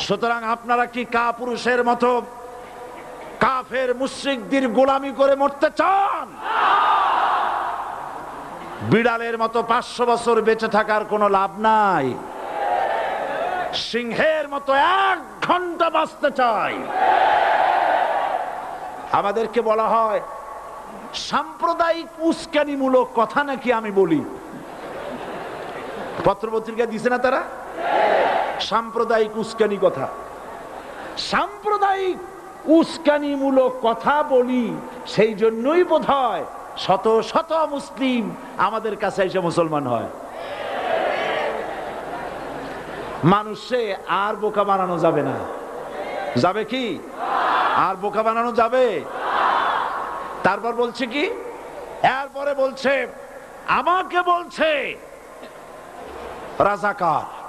সুতরাং আপনারা কি কাপুরুষের মতো কাফের মুশরিকদের গোলামি করে মরতে চান? বিড়ালের মতো 500 বছর বেঁচে থাকার কোনো লাভ নাই। সিংহের মতো 1 ঘন্টা বাঁচতে চাই। আমাদেরকে বলা হয় সাম্প্রদায়িক উস্কানিমূলক কথা নাকি আমি বলি। পত্রপত্রিকা দিছে না তারা? সাম্প্রদায়িক উস্কানি কথা, সাম্প্রদায়িক উস্কানিমূলক কথা বলি, সেই জন্যই বোধহয় শত শত মুসলিম আমাদের কাছে এসে মুসলমান হয়। মানুষে আর বোকা বানানো যাবে না। যাবে কি? আর বোকা বানানো যাবে? তারপর বলছে কি? এরপরে বলছে আমাকে বলছে রাজাকার।